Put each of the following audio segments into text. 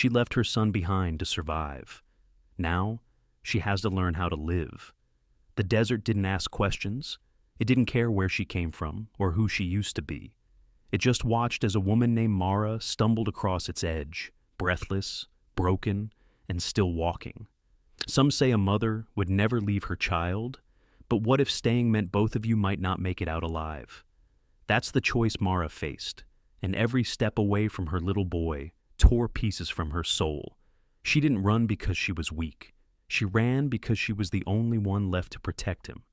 She left her son behind to survive. Now, she has to learn how to live. The desert didn't ask questions. It didn't care where she came from or who she used to be. It just watched as a woman named Mara stumbled across its edge, breathless, broken, and still walking. Some say a mother would never leave her child, but what if staying meant both of you might not make it out alive? That's the choice Mara faced, and every step away from her little boy tore pieces from her soul. She didn't run because she was weak. She ran because she was the only one left to protect him.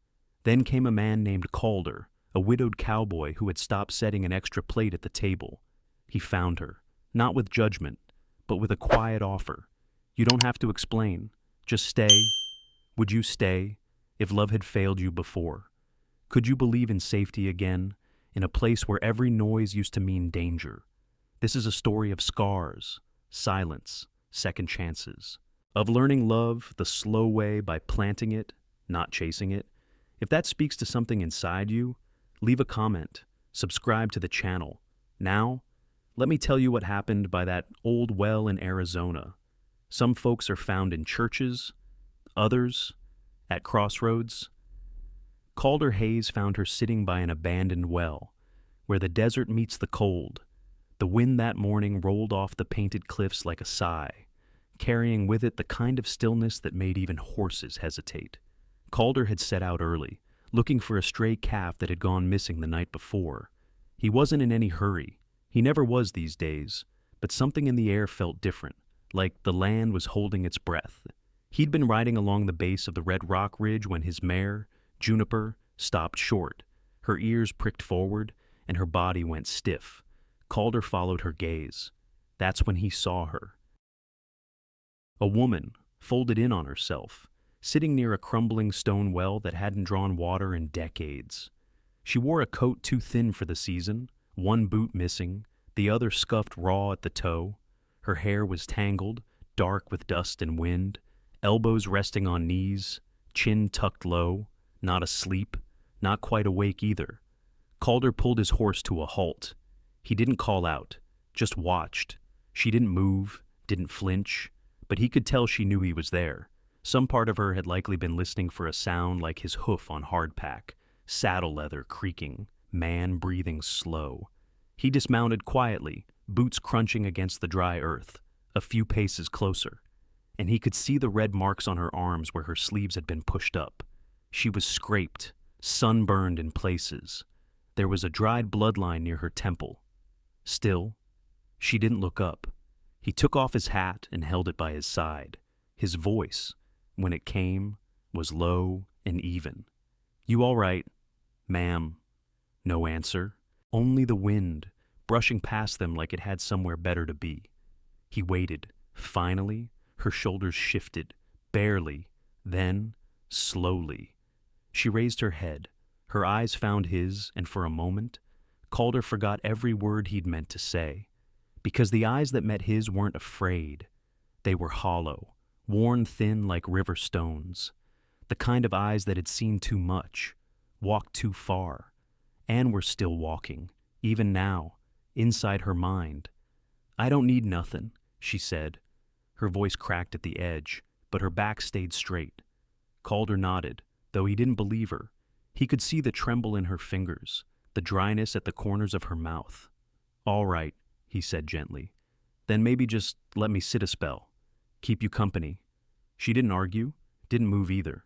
Then came a man named Calder, a widowed cowboy who had stopped setting an extra plate at the table. He found her, not with judgment, but with a quiet offer. You don't have to explain. Just stay. Would you stay if love had failed you before? Could you believe in safety again, in a place where every noise used to mean danger? This is a story of scars, silence, second chances, of learning love the slow way by planting it, not chasing it. If that speaks to something inside you, leave a comment, subscribe to the channel. Now, let me tell you what happened by that old well in Arizona. Some folks are found in churches, others at crossroads. Calder Hayes found her sitting by an abandoned well, where the desert meets the cold. The wind that morning rolled off the painted cliffs like a sigh, carrying with it the kind of stillness that made even horses hesitate. Calder had set out early, looking for a stray calf that had gone missing the night before. He wasn't in any hurry. He never was these days, but something in the air felt different, like the land was holding its breath. He'd been riding along the base of the Red Rock Ridge when his mare, Juniper, stopped short. Her ears pricked forward, and her body went stiff. Calder followed her gaze. That's when he saw her. A woman, folded in on herself, sitting near a crumbling stone well that hadn't drawn water in decades. She wore a coat too thin for the season, one boot missing, the other scuffed raw at the toe. Her hair was tangled, dark with dust and wind, elbows resting on knees, chin tucked low, not asleep, not quite awake either. Calder pulled his horse to a halt. He didn't call out, just watched. She didn't move, didn't flinch, but he could tell she knew he was there. Some part of her had likely been listening for a sound like his hoof on hardpack, saddle leather creaking, man breathing slow. He dismounted quietly, boots crunching against the dry earth, a few paces closer, and he could see the red marks on her arms where her sleeves had been pushed up. She was scraped, sunburned in places. There was a dried bloodline near her temple. Still, she didn't look up. He took off his hat and held it by his side. His voice, when it came, was low and even. "You all right, ma'am?" No answer. Only the wind, brushing past them like it had somewhere better to be. He waited. Finally, her shoulders shifted, barely, then, slowly. She raised her head. Her eyes found his, and for a moment, Calder forgot every word he'd meant to say. Because the eyes that met his weren't afraid. They were hollow, worn thin like river stones. The kind of eyes that had seen too much, walked too far, and were still walking, even now, inside her mind. "I don't need nothin'," she said. Her voice cracked at the edge, but her back stayed straight. Calder nodded, though he didn't believe her. He could see the tremble in her fingers, the dryness at the corners of her mouth. "All right," he said gently. "Then maybe just let me sit a spell. Keep you company." She didn't argue, didn't move either.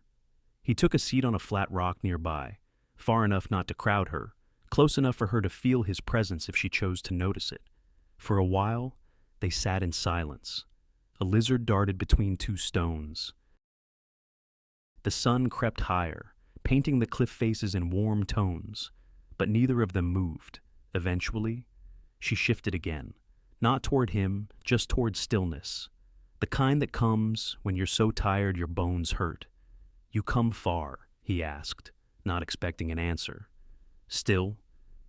He took a seat on a flat rock nearby, far enough not to crowd her, close enough for her to feel his presence if she chose to notice it. For a while, they sat in silence. A lizard darted between two stones. The sun crept higher, painting the cliff faces in warm tones, but neither of them moved. Eventually, she shifted again, not toward him, just toward stillness, the kind that comes when you're so tired your bones hurt. "You come far?" he asked, not expecting an answer. "Still?"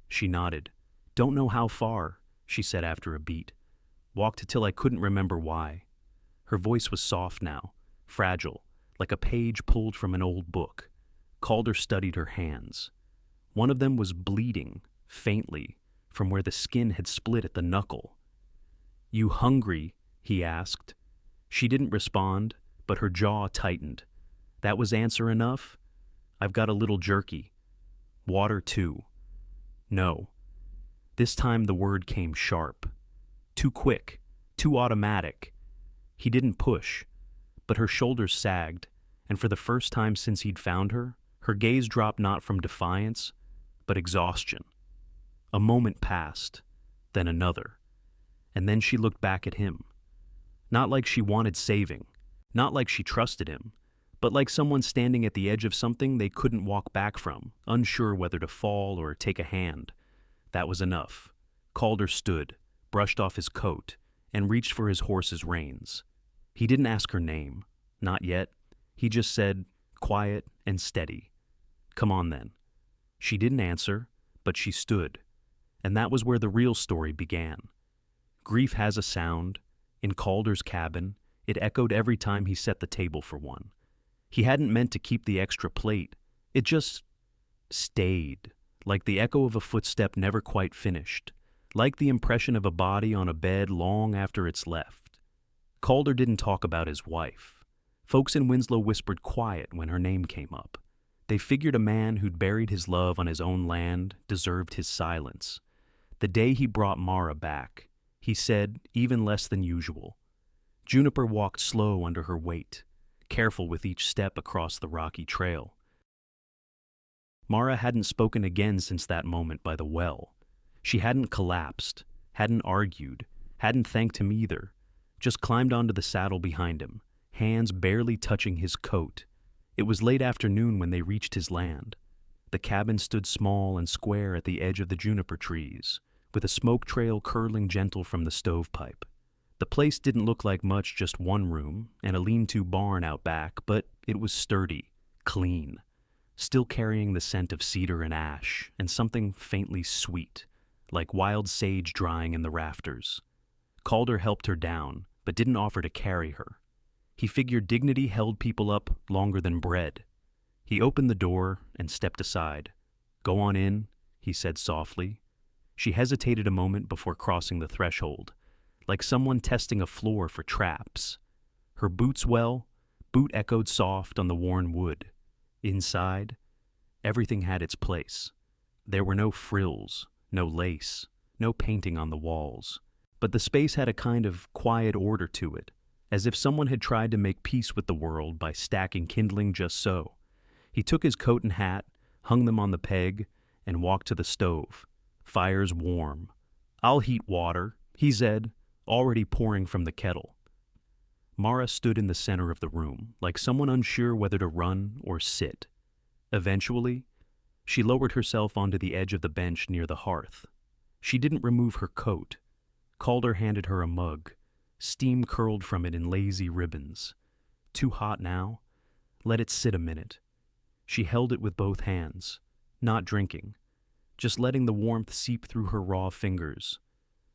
She nodded. "Don't know how far," she said after a beat. "Walked till I couldn't remember why." Her voice was soft now, fragile, like a page pulled from an old book. Calder studied her hands. One of them was bleeding, faintly, from where the skin had split at the knuckle. "You hungry?" he asked. She didn't respond, but her jaw tightened. That was answer enough? I've got a little jerky. Water, too. No. This time the word came sharp. Too quick. Too automatic. He didn't push, but her shoulders sagged, and for the first time since he'd found her, her gaze dropped not from defiance, but exhaustion. A moment passed, then another, and then she looked back at him. Not like she wanted saving, not like she trusted him, but like someone standing at the edge of something they couldn't walk back from, unsure whether to fall or take a hand. That was enough. Calder stood, brushed off his coat, and reached for his horse's reins. He didn't ask her name, not yet. He just said, quiet and steady, "Come on then." She didn't answer, but she stood, and that was where the real story began. Grief has a sound. In Calder's cabin, it echoed every time he set the table for one. He hadn't meant to keep the extra plate. It just stayed, like the echo of a footstep never quite finished, like the impression of a body on a bed long after it's left. Calder didn't talk about his wife. Folks in Winslow whispered quiet when her name came up. They figured a man who'd buried his love on his own land deserved his silence. The day he brought Mara back, he said even less than usual. Juniper walked slow under her weight, careful with each step across the rocky trail. Mara hadn't spoken again since that moment by the well. She hadn't collapsed, hadn't argued, hadn't thanked him either, just climbed onto the saddle behind him, hands barely touching his coat. It was late afternoon when they reached his land. The cabin stood small and square at the edge of the juniper trees, with a smoke trail curling gentle from the stovepipe. The place didn't look like much, just one room and a lean-to barn out back, but it was sturdy, clean, still carrying the scent of cedar and ash and something faintly sweet, like wild sage drying in the rafters. Calder helped her down, but didn't offer to carry her. He figured dignity held people up longer than bread. He opened the door and stepped aside. "Go on in," he said softly. She hesitated a moment before crossing the threshold, like someone testing a floor for traps. Her boots boot echoed soft on the worn wood. Inside, everything had its place. There were no frills, no lace, no painting on the walls, but the space had a kind of quiet order to it, as if someone had tried to make peace with the world by stacking kindling just so. He took his coat and hat, hung them on the peg, and walked to the stove. Fire's warm. "I'll heat water," he said, already pouring from the kettle. Mara stood in the center of the room, like someone unsure whether to run or sit. Eventually, she lowered herself onto the edge of the bench near the hearth. She didn't remove her coat. Calder handed her a mug. Steam curled from it in lazy ribbons. Too hot now? Let it sit a minute. She held it with both hands, not drinking, just letting the warmth seep through her raw fingers.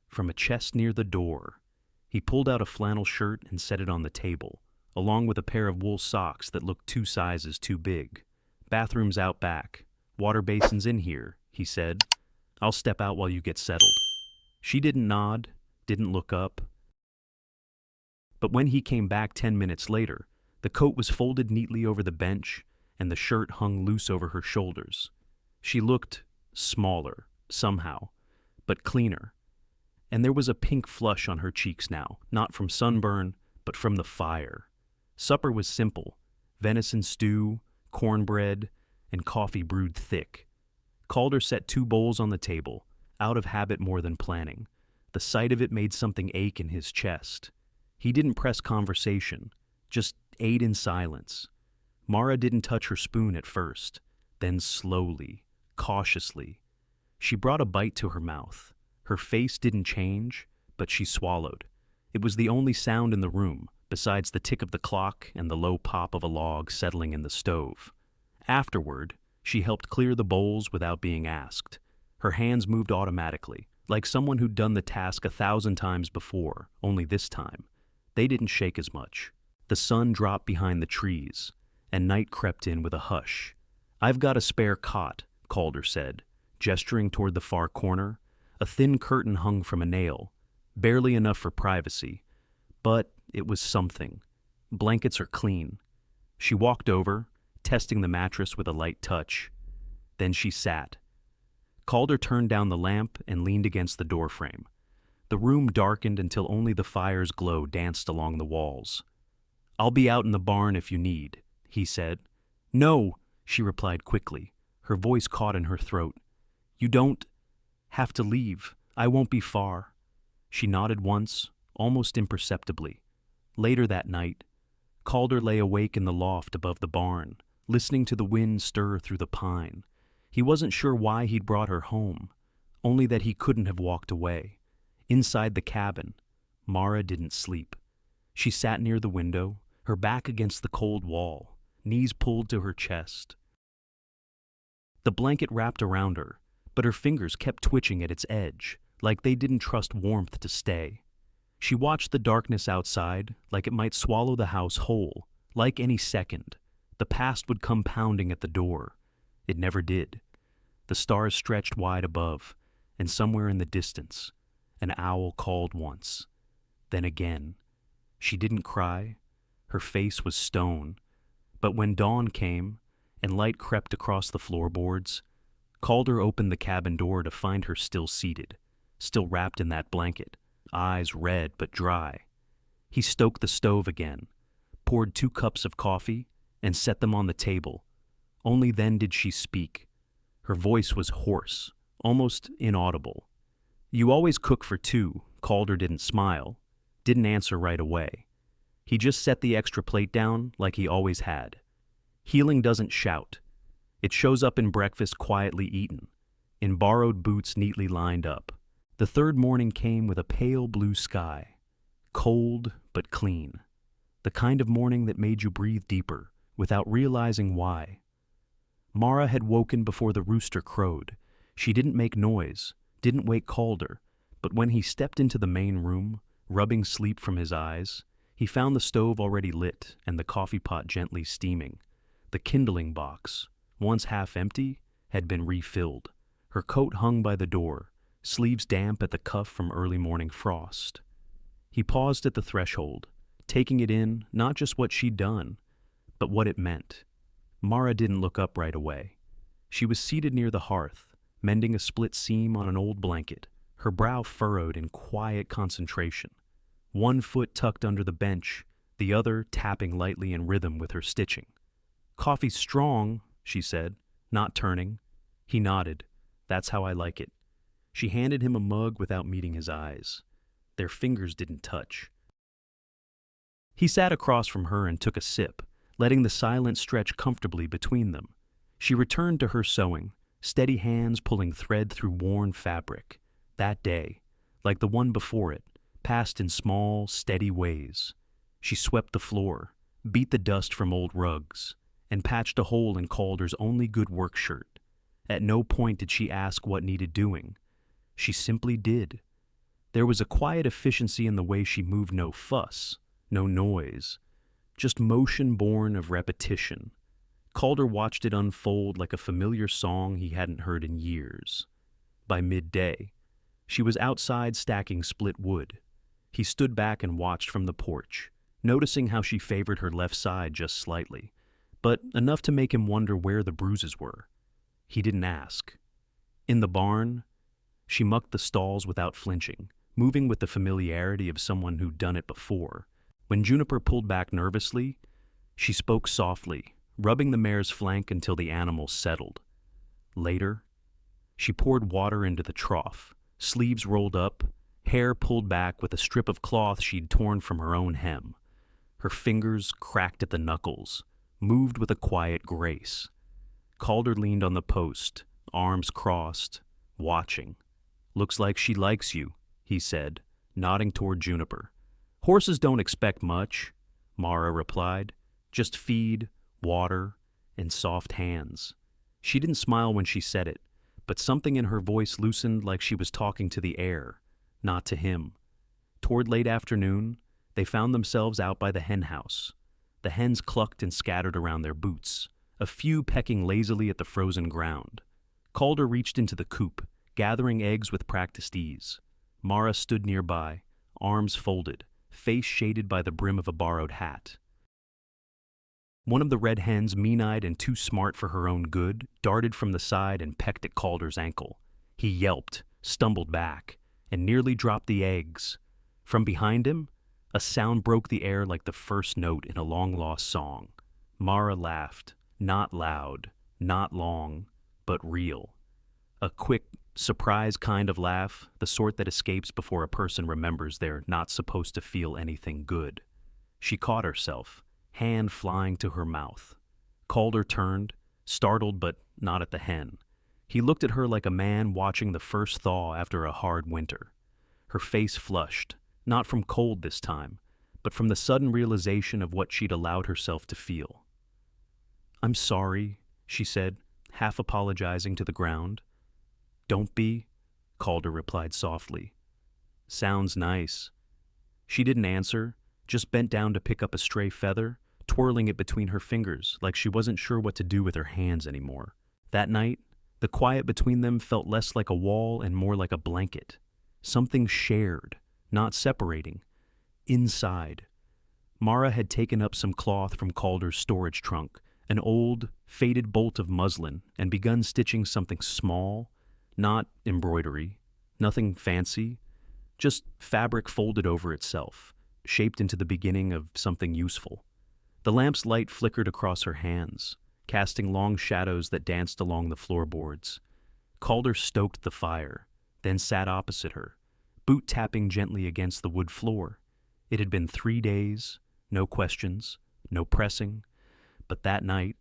From a chest near the door, he pulled out a flannel shirt and set it on the table, along with a pair of wool socks that looked 2 sizes too big. "Bathroom's out back. Water basin's in here," he said. "I'll step out while you get settled." She didn't nod, didn't look up. But when he came back 10 minutes later, the coat was folded neatly over the bench and the shirt hung loose over her shoulders. She looked smaller, somehow, but cleaner. And there was a pink flush on her cheeks now, not from sunburn, but from the fire. Supper was simple: venison stew, cornbread, and coffee brewed thick. Calder set 2 bowls on the table, out of habit more than planning. The sight of it made something ache in his chest. He didn't press conversation, just ate in silence. Mara didn't touch her spoon at first, then slowly, cautiously. She brought a bite to her mouth. Her face didn't change, but she swallowed. It was the only sound in the room, besides the tick of the clock and the low pop of a log settling in the stove. Afterward, she helped clear the bowls without being asked. Her hands moved automatically, like someone who'd done the task 1,000 times before, only this time they didn't shake as much. The sun dropped behind the trees, and night crept in with a hush. "I've got a spare cot," Calder said, gesturing toward the far corner. A thin curtain hung from a nail, barely enough for privacy, But it was something. Blankets are clean. She walked over, testing the mattress with a light touch. Then she sat. Calder turned down the lamp and leaned against the doorframe. The room darkened until only the fire's glow danced along the walls. "I'll be out in the barn if you need," he said. "No," she replied quickly, her voice caught in her throat. "You don't have to leave. I won't be far." She nodded once, almost imperceptibly. Later that night, Calder lay awake in the loft above the barn, listening to the wind stir through the pine. He wasn't sure why he'd brought her home, only that he couldn't have walked away. Inside the cabin, Mara didn't sleep. She sat near the window, her back against the cold wall, knees pulled to her chest. The blanket wrapped around her, but her fingers kept twitching at its edge, like they didn't trust warmth to stay. She watched the darkness outside, like it might swallow the house whole, like any second. The past would come pounding at the door. It never did. The stars stretched wide above, and somewhere in the distance, an owl called once. Then again. She didn't cry. Her face was stone. But when dawn came, and light crept across the floorboards, Calder opened the cabin door to find her still seated, still wrapped in that blanket, eyes red but dry. He stoked the stove again, poured 2 cups of coffee, and set them on the table. Only then did she speak. Her voice was hoarse, almost inaudible. "You always cook for 2. Calder didn't smile, didn't answer right away. He just set the extra plate down like he always had. Healing doesn't shout. It shows up in breakfast quietly eaten, in borrowed boots neatly lined up. The third morning came with a pale blue sky, cold but clean. The kind of morning that made you breathe deeper, without realizing why. Mara had woken before the rooster crowed. She didn't make noise, didn't wake Calder, but when he stepped into the main room, rubbing sleep from his eyes, he found the stove already lit and the coffee pot gently steaming. The kindling box, once half empty, had been refilled. Her coat hung by the door, sleeves damp at the cuff from early morning frost. He paused at the threshold, taking it in, not just what she'd done, but what it meant. Mara didn't look up right away. She was seated near the hearth, mending a split seam on an old blanket, her brow furrowed in quiet concentration. One foot tucked under the bench, the other tapping lightly in rhythm with her stitching. "Coffee's strong," she said, not turning. He nodded. "That's how I like it." She handed him a mug without meeting his eyes. Their fingers didn't touch. He sat across from her and took a sip, letting the silence stretch comfortably between them. She returned to her sewing, steady hands pulling thread through worn fabric. That day, like the one before it, passed in small, steady ways. She swept the floor, beat the dust from old rugs, and patched a hole in Calder's only good work shirt. At no point did she ask what needed doing. She simply did. There was a quiet efficiency in the way she moved, no fuss, no noise, just motion born of repetition. Calder watched it unfold like a familiar song he hadn't heard in years. By midday, she was outside stacking split wood. He stood back and watched from the porch, noticing how she favored her left side just slightly, but enough to make him wonder where the bruises were. He didn't ask. In the barn, she mucked the stalls without flinching, moving with the familiarity of someone who'd done it before. When Juniper pulled back nervously, she spoke softly, rubbing the mare's flank until the animal settled. Later, she poured water into the trough, sleeves rolled up, hair pulled back with a strip of cloth she'd torn from her own hem. Her fingers, cracked at the knuckles, moved with a quiet grace. Calder leaned on the post, arms crossed, watching. "Looks like she likes you," he said, nodding toward Juniper. "Horses don't expect much," Mara replied. "Just feed, water, and soft hands." She didn't smile when she said it, but something in her voice loosened like she was talking to the air, not to him. Toward late afternoon, they found themselves out by the hen house. The hens clucked and scattered around their boots, a few pecking lazily at the frozen ground. Calder reached into the coop, gathering eggs with practiced ease. Mara stood nearby, arms folded, face shaded by the brim of a borrowed hat. One of the red hens, mean-eyed and too smart for her own good, darted from the side and pecked at Calder's ankle. He yelped, stumbled back, and nearly dropped the eggs. From behind him, a sound broke the air like the first note in a long-lost song. Mara laughed, not loud, not long, but real. A quick, surprise kind of laugh, the sort that escapes before a person remembers they're not supposed to feel anything good. She caught herself, hand flying to her mouth. Calder turned, startled but not at the hen. He looked at her like a man watching the first thaw after a hard winter. Her face flushed, not from cold this time, but from the sudden realization of what she'd allowed herself to feel. "I'm sorry," she said, half apologizing to the ground. "Don't be," Calder replied softly. "Sounds nice." She didn't answer, just bent down to pick up a stray feather, twirling it between her fingers like she wasn't sure what to do with her hands anymore. That night, the quiet between them felt less like a wall and more like a blanket. Something shared, not separating. Inside. Mara had taken up some cloth from Calder's storage trunk, an old, faded bolt of muslin, and begun stitching something small, not embroidery, nothing fancy, just fabric folded over itself, shaped into the beginning of something useful. The lamp's light flickered across her hands, casting long shadows that danced along the floorboards. Calder stoked the fire, then sat opposite her, boot tapping gently against the wood floor. It had been 3 days, no questions, no pressing, but that night,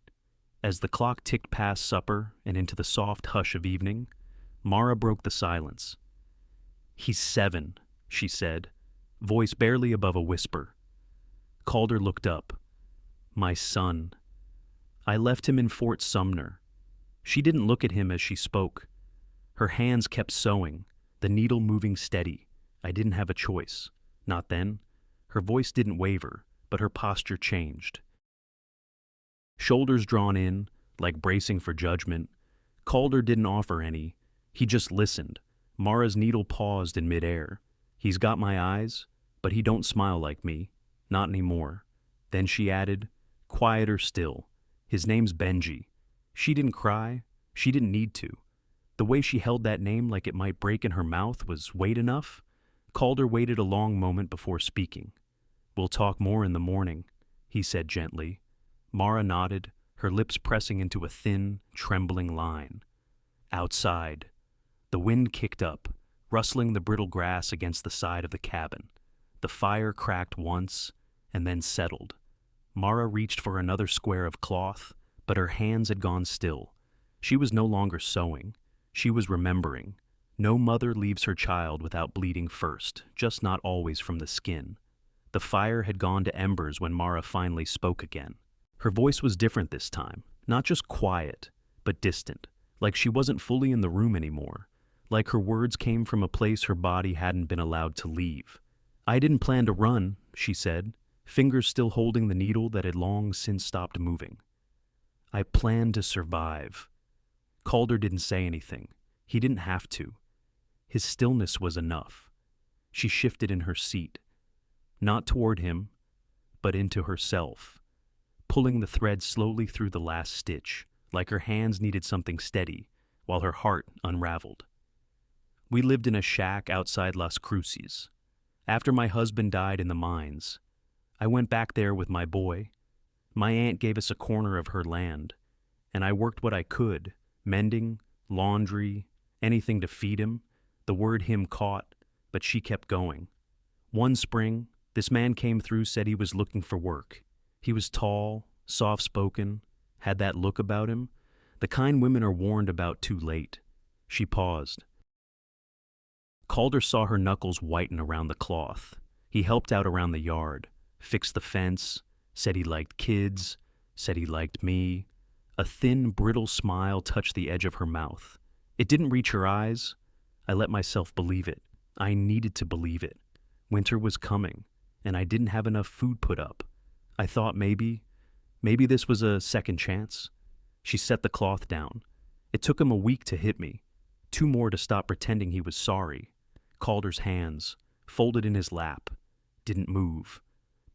as the clock ticked past supper and into the soft hush of evening, Mara broke the silence. "He's 7, she said, voice barely above a whisper. Calder looked up. "My son. I left him in Fort Sumner." She didn't look at him as she spoke. Her hands kept sewing, the needle moving steady. I didn't have a choice. Not then. Her voice didn't waver, but her posture changed. Shoulders drawn in, like bracing for judgment, Calder didn't offer any. He just listened. Mara's needle paused in midair. "He's got my eyes, but he don't smile like me. Not anymore." Then she added, quieter still, "His name's Benji." She didn't cry. She didn't need to. The way she held that name like it might break in her mouth was weight enough. Calder waited a long moment before speaking. "We'll talk more in the morning," he said gently. Mara nodded, her lips pressing into a thin, trembling line. Outside. The wind kicked up, rustling the brittle grass against the side of the cabin. The fire cracked once, and then settled. Mara reached for another square of cloth, but her hands had gone still. She was no longer sewing. She was remembering. No mother leaves her child without bleeding first, just not always from the skin. The fire had gone to embers when Mara finally spoke again. Her voice was different this time, not just quiet, but distant, like she wasn't fully in the room anymore, like her words came from a place her body hadn't been allowed to leave. "I didn't plan to run," she said, fingers still holding the needle that had long since stopped moving. "I planned to survive." Calder didn't say anything. He didn't have to. His stillness was enough. She shifted in her seat, not toward him, but into herself, pulling the thread slowly through the last stitch, like her hands needed something steady, while her heart unraveled. "We lived in a shack outside Las Cruces. After my husband died in the mines, I went back there with my boy. My aunt gave us a corner of her land, and I worked what I could, mending, laundry, anything to feed him. The word him caught, but she kept going. One spring, this man came through, said he was looking for work. He was tall, soft-spoken, had that look about him, the kind women are warned about too late." She paused. Calder saw her knuckles whiten around the cloth. He helped out around the yard, fixed the fence, said he liked kids, said he liked me. A thin, brittle smile touched the edge of her mouth. It didn't reach her eyes. I let myself believe it. I needed to believe it. Winter was coming, and I didn't have enough food put up. I thought maybe this was a second chance. She set the cloth down. It took him a week to hit me, 2 more to stop pretending he was sorry. Calder's hands, folded in his lap. didn't move,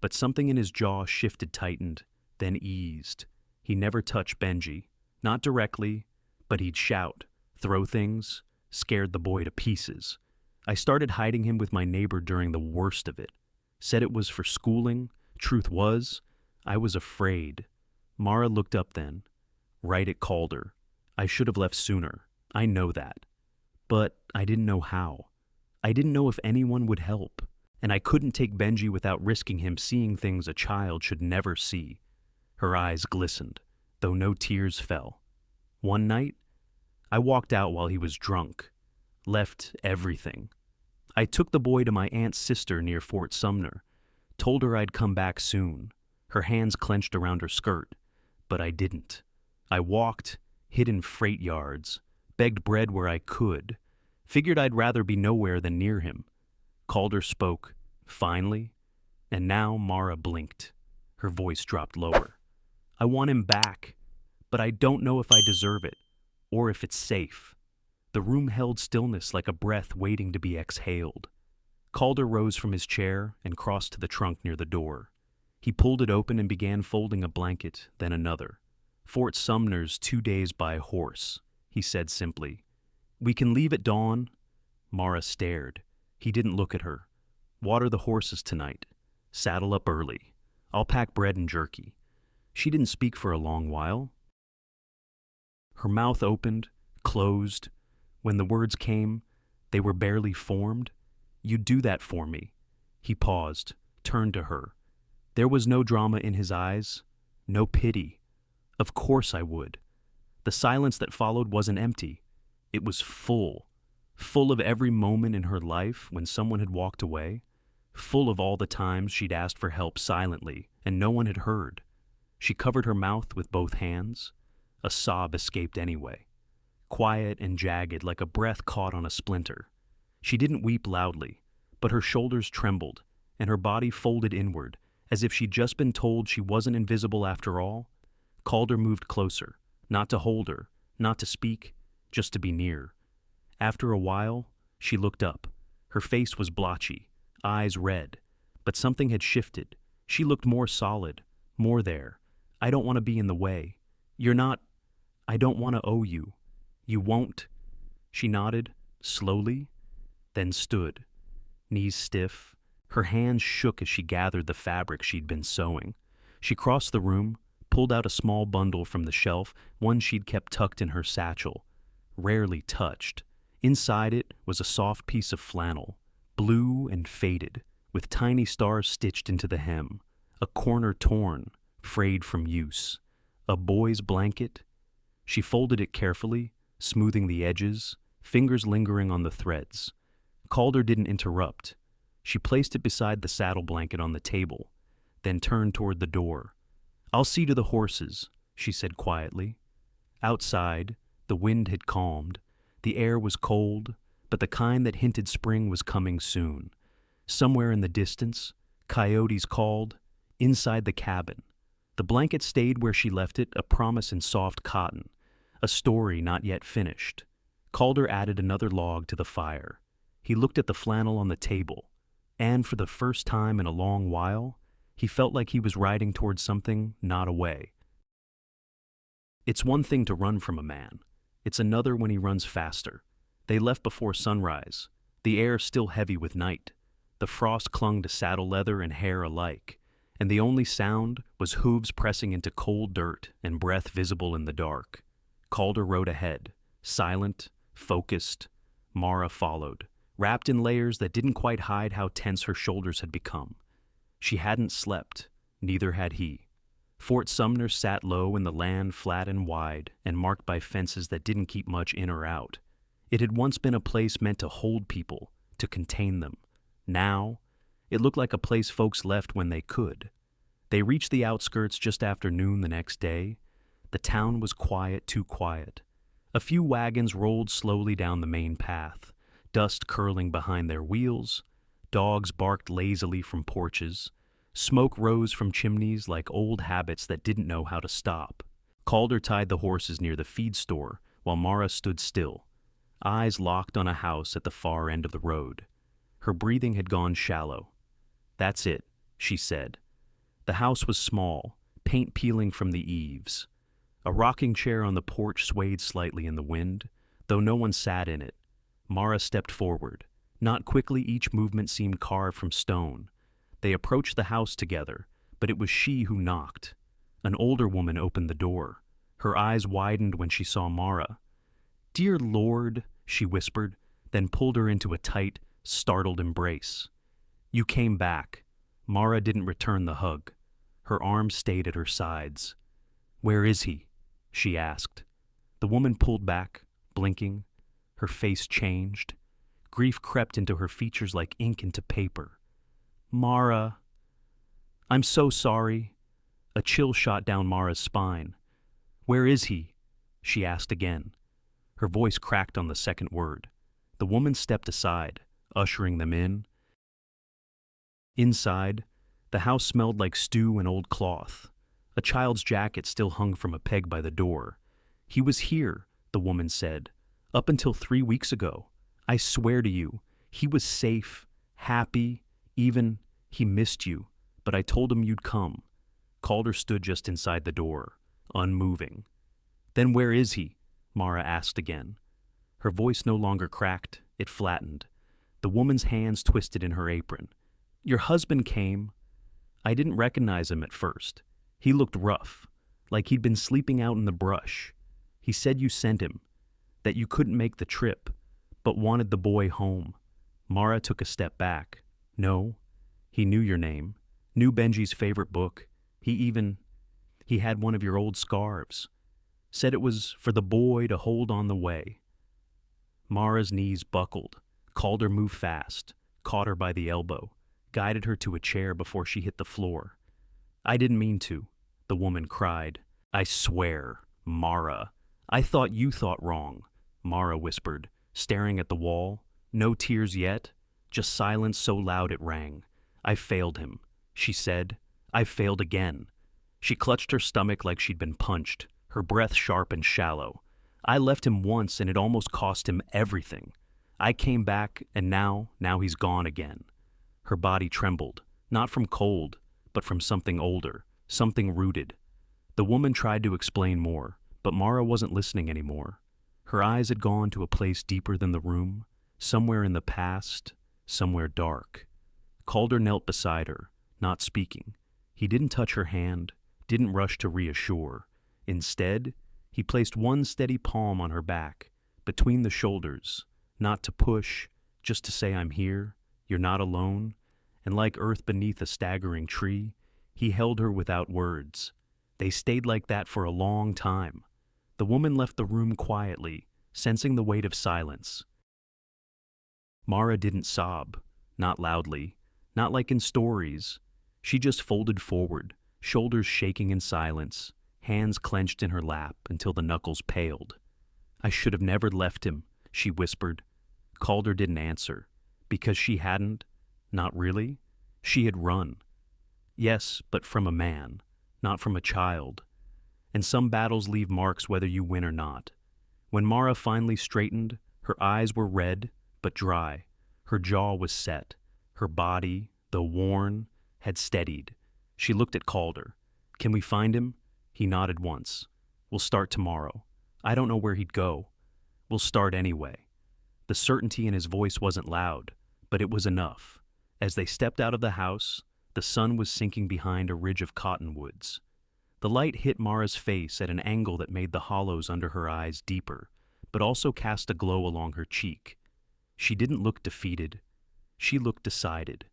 but something in his jaw shifted, tightened, then eased. He never touched Benji. Not directly, but he'd shout, throw things, scared the boy to pieces. I started hiding him with my neighbor during the worst of it. Said it was for schooling. Truth was, I was afraid. Mara looked up then, right at Calder. I should have left sooner. I know that. But I didn't know how. I didn't know if anyone would help, and I couldn't take Benji without risking him seeing things a child should never see. Her eyes glistened, though no tears fell. One night, I walked out while he was drunk, left everything. I took the boy to my aunt's sister near Fort Sumner, told her I'd come back soon, her hands clenched around her skirt, but I didn't. I walked, hid in freight yards, begged bread where I could, figured I'd rather be nowhere than near him. Calder spoke, finally, and now Mara blinked. Her voice dropped lower. I want him back, but I don't know if I deserve it, or if it's safe. The room held stillness like a breath waiting to be exhaled. Calder rose from his chair and crossed to the trunk near the door. He pulled it open and began folding a blanket, then another. Fort Sumner's 2 days by horse, he said simply. We can leave at dawn. Mara stared. He didn't look at her. Water the horses tonight. Saddle up early. I'll pack bread and jerky. She didn't speak for a long while. Her mouth opened, closed. When the words came, they were barely formed. You'd do that for me. He paused, turned to her. There was no drama in his eyes, no pity. Of course I would. The silence that followed wasn't empty. It was full of every moment in her life when someone had walked away, full of all the times she'd asked for help silently and no one had heard. She covered her mouth with both hands. A sob escaped anyway, quiet and jagged like a breath caught on a splinter. She didn't weep loudly, but her shoulders trembled and her body folded inward, as if she'd just been told she wasn't invisible after all. Calder moved closer, not to hold her, not to speak, just to be near. After a while, she looked up. Her face was blotchy, eyes red, but something had shifted. She looked more solid, more there. I don't want to be in the way. You're not. I don't want to owe you. You won't. She nodded, slowly, then stood, knees stiff. Her hands shook as she gathered the fabric she'd been sewing. She crossed the room, pulled out a small bundle from the shelf, one she'd kept tucked in her satchel, rarely touched. Inside it was a soft piece of flannel, blue and faded, with tiny stars stitched into the hem, a corner torn, frayed from use. A boy's blanket. She folded it carefully, smoothing the edges, fingers lingering on the threads. Calder didn't interrupt. She placed it beside the saddle blanket on the table, then turned toward the door. I'll see to the horses, she said quietly. Outside, the wind had calmed. The air was cold, but the kind that hinted spring was coming soon. Somewhere in the distance, coyotes called. Inside the cabin, the blanket stayed where she left it, a promise in soft cotton, a story not yet finished. Calder added another log to the fire. He looked at the flannel on the table, and for the first time in a long while, he felt like he was riding towards something, not away. It's one thing to run from a man. It's another when he runs faster. They left before sunrise, the air still heavy with night. The frost clung to saddle leather and hair alike, and the only sound was hooves pressing into cold dirt and breath visible in the dark. Calder rode ahead, silent, focused. Mara followed, wrapped in layers that didn't quite hide how tense her shoulders had become. She hadn't slept, neither had he. Fort Sumner sat low in the land, flat and wide, and marked by fences that didn't keep much in or out. It had once been a place meant to hold people, to contain them. Now, it looked like a place folks left when they could. They reached the outskirts just after noon the next day. The town was quiet, too quiet. A few wagons rolled slowly down the main path, dust curling behind their wheels. Dogs barked lazily from porches. Smoke rose from chimneys like old habits that didn't know how to stop. Calder tied the horses near the feed store while Mara stood still, eyes locked on a house at the far end of the road. Her breathing had gone shallow. That's it, she said. The house was small, paint peeling from the eaves. A rocking chair on the porch swayed slightly in the wind, though no one sat in it. Mara stepped forward. Not quickly, each movement seemed carved from stone. They approached the house together, but it was she who knocked. An older woman opened the door. Her eyes widened when she saw Mara. "Dear Lord," she whispered, then pulled her into a tight, startled embrace. "You came back." Mara didn't return the hug. Her arms stayed at her sides. "Where is he?" she asked. The woman pulled back, blinking. Her face changed. Grief crept into her features like ink into paper. "Mara." "I'm so sorry." A chill shot down Mara's spine. "Where is he?" she asked again. Her voice cracked on the second word. The woman stepped aside, ushering them in. Inside, the house smelled like stew and old cloth. A child's jacket still hung from a peg by the door. "He was here," the woman said, "up until 3 weeks ago. I swear to you, he was safe, happy, even he missed you, but I told him you'd come." Calder stood just inside the door, unmoving. "Then where is he?" Mara asked again. Her voice no longer cracked, it flattened. The woman's hands twisted in her apron. "Your husband came. I didn't recognize him at first. He looked rough, like he'd been sleeping out in the brush. He said you sent him, that you couldn't make the trip, but wanted the boy home." Mara took a step back. "No, he knew your name, knew Benji's favorite book. He had one of your old scarves. Said it was for the boy to hold on the way." Mara's knees buckled. Calder moved fast, caught her by the elbow, guided her to a chair before she hit the floor. "I didn't mean to," the woman cried. "I swear, Mara. I thought you thought wrong," Mara whispered, staring at the wall. No tears yet, just silence so loud it rang. "I failed him," she said. "I failed again." She clutched her stomach like she'd been punched, her breath sharp and shallow. "I left him once and it almost cost him everything. I came back and now he's gone again." Her body trembled, not from cold, but from something older, something rooted. The woman tried to explain more, but Mara wasn't listening anymore. Her eyes had gone to a place deeper than the room, somewhere in the past, somewhere dark. Calder knelt beside her, not speaking. He didn't touch her hand, didn't rush to reassure. Instead, he placed one steady palm on her back, between the shoulders, not to push, just to say, "I'm here, you're not alone." And like earth beneath a staggering tree, he held her without words. They stayed like that for a long time. The woman left the room quietly, sensing the weight of silence. Mara didn't sob, not loudly, not like in stories. She just folded forward, shoulders shaking in silence, hands clenched in her lap until the knuckles paled. "I should have never left him," she whispered. Calder didn't answer. Because she hadn't? Not really. She had run. Yes, but from a man, not from a child. And some battles leave marks whether you win or not. When Mara finally straightened, her eyes were red, but dry. Her jaw was set. Her body, though worn, had steadied. She looked at Calder. "Can we find him?" He nodded once. "We'll start tomorrow. I don't know where he'd go. We'll start anyway." The certainty in his voice wasn't loud, but it was enough. As they stepped out of the house, the sun was sinking behind a ridge of cottonwoods. The light hit Mara's face at an angle that made the hollows under her eyes deeper, but also cast a glow along her cheek. She didn't look defeated. She looked decided.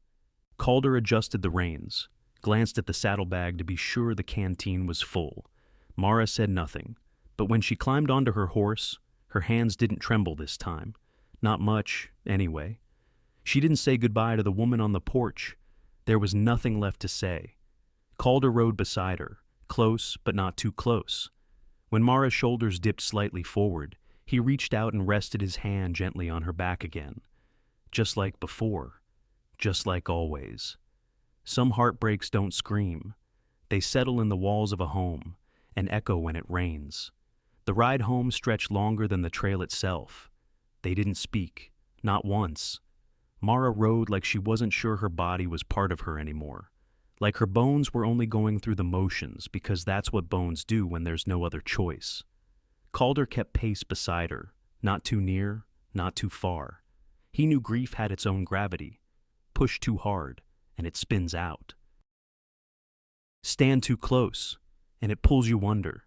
Calder adjusted the reins, glanced at the saddlebag to be sure the canteen was full. Mara said nothing, but when she climbed onto her horse, her hands didn't tremble this time. Not much, anyway. She didn't say goodbye to the woman on the porch. There was nothing left to say. Calder rode beside her, close but not too close. When Mara's shoulders dipped slightly forward, he reached out and rested his hand gently on her back again. Just like before, just like always. Some heartbreaks don't scream. They settle in the walls of a home and echo when it rains. The ride home stretched longer than the trail itself. They didn't speak, not once. Mara rode like she wasn't sure her body was part of her anymore, like her bones were only going through the motions because that's what bones do when there's no other choice. Calder kept pace beside her, not too near, not too far. He knew grief had its own gravity. Push too hard, and it spins out. Stand too close, and it pulls you under.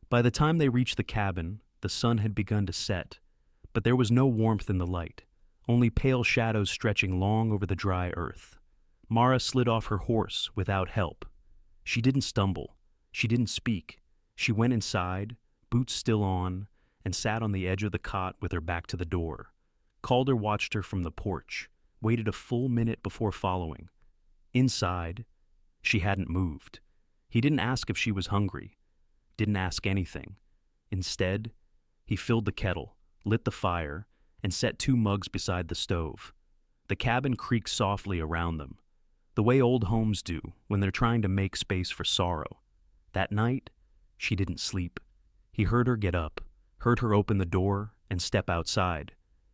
By the time they reached the cabin, the sun had begun to set, but there was no warmth in the light, only pale shadows stretching long over the dry earth. Mara slid off her horse without help. She didn't stumble. She didn't speak. She went inside, boots still on, and sat on the edge of the cot with her back to the door. Calder watched her from the porch, waited a full minute before following. Inside, she hadn't moved. He didn't ask if she was hungry, didn't ask anything. Instead, he filled the kettle, lit the fire, and set 2 mugs beside the stove. The cabin creaked softly around them, the way old homes do when they're trying to make space for sorrow. That night, she didn't sleep. He heard her get up, heard her open the door and step outside.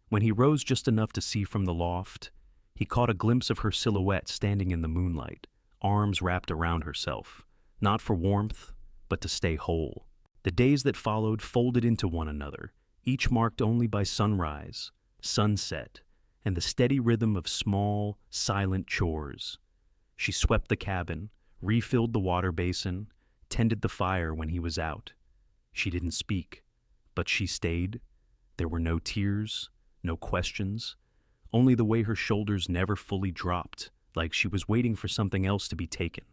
When he rose just enough to see from the loft, he caught a glimpse of her silhouette standing in the moonlight, arms wrapped around herself, not for warmth, but to stay whole. The days that followed folded into one another, each marked only by sunrise, sunset, and the steady rhythm of small, silent chores. She swept the cabin, refilled the water basin, tended the fire when he was out. She didn't speak, but she stayed. There were no tears, no questions, only the way her shoulders never fully dropped, like she was waiting for something else to be taken.